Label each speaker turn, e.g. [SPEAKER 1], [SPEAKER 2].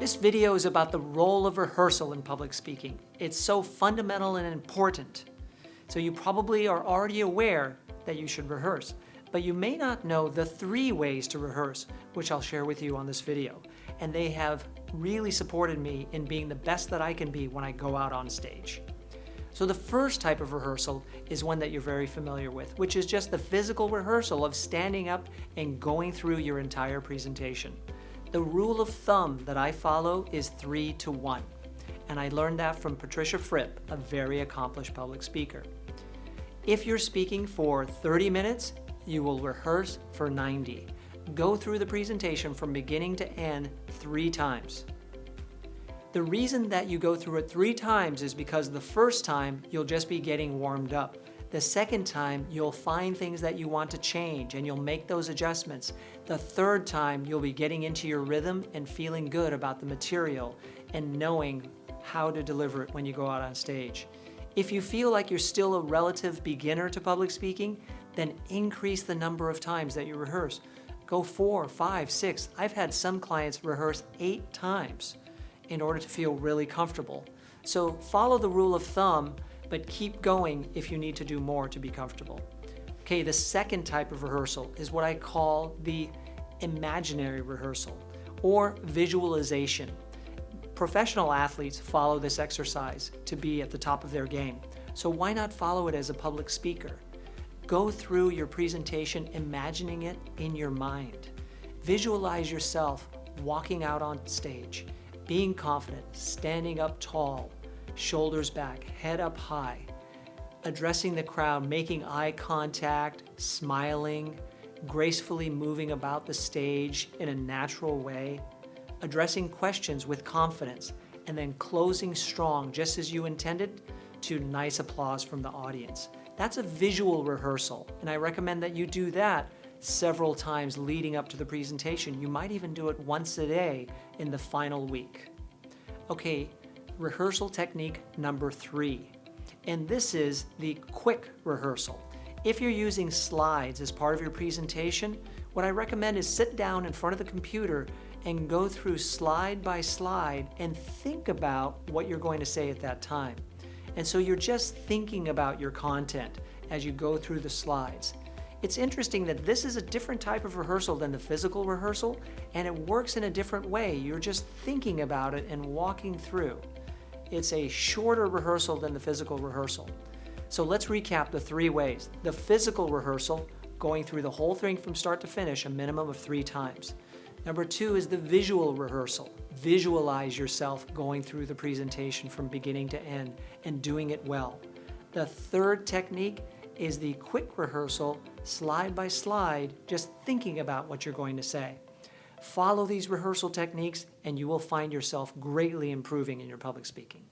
[SPEAKER 1] This video is about the role of rehearsal in public speaking. It's so fundamental and important. So you probably are already aware that you should rehearse, but you may not know the 3 ways to rehearse, which I'll share with you on this video. And they have really supported me in being the best that I can be when I go out on stage. So the first type of rehearsal is one that you're very familiar with, which is just the physical rehearsal of standing up and going through your entire presentation. The rule of thumb that I follow is 3-to-1, and I learned that from Patricia Fripp, a very accomplished public speaker. If you're speaking for 30 minutes, you will rehearse for 90. Go through the presentation from beginning to end 3 times. The reason that you go through it 3 times is because the first time you'll just be getting warmed up. The second time you'll find things that you want to change and you'll make those adjustments. The third time you'll be getting into your rhythm and feeling good about the material and knowing how to deliver it when you go out on stage. If you feel like you're still a relative beginner to public speaking, then increase the number of times that you rehearse. Go 4, 5, 6. I've had some clients rehearse 8 times in order to feel really comfortable. So follow the rule of thumb, but keep going if you need to do more to be comfortable. Okay, the second type of rehearsal is what I call the imaginary rehearsal or visualization. Professional athletes follow this exercise to be at the top of their game. So why not follow it as a public speaker? Go through your presentation imagining it in your mind. Visualize yourself walking out on stage, being confident, standing up tall, shoulders back, head up high, addressing the crowd, making eye contact, smiling, gracefully moving about the stage in a natural way, addressing questions with confidence, and then closing strong, just as you intended, to nice applause from the audience. That's a visual rehearsal, and I recommend that you do that several times leading up to the presentation. You might even do it once a day in the final week. Okay, rehearsal technique number 3, and this is the quick rehearsal. If you're using slides as part of your presentation, what I recommend is sit down in front of the computer and go through slide by slide and think about what you're going to say at that time. And so you're just thinking about your content as you go through the slides. It's interesting that this is a different type of rehearsal than the physical rehearsal, and it works in a different way. You're just thinking about it and walking through. It's a shorter rehearsal than the physical rehearsal. So let's recap the 3 ways. The physical rehearsal, going through the whole thing from start to finish a minimum of 3 times. Number 2 is the visual rehearsal. Visualize yourself going through the presentation from beginning to end and doing it well. The third technique is the quick rehearsal, slide by slide, just thinking about what you're going to say. Follow these rehearsal techniques and you will find yourself greatly improving in your public speaking.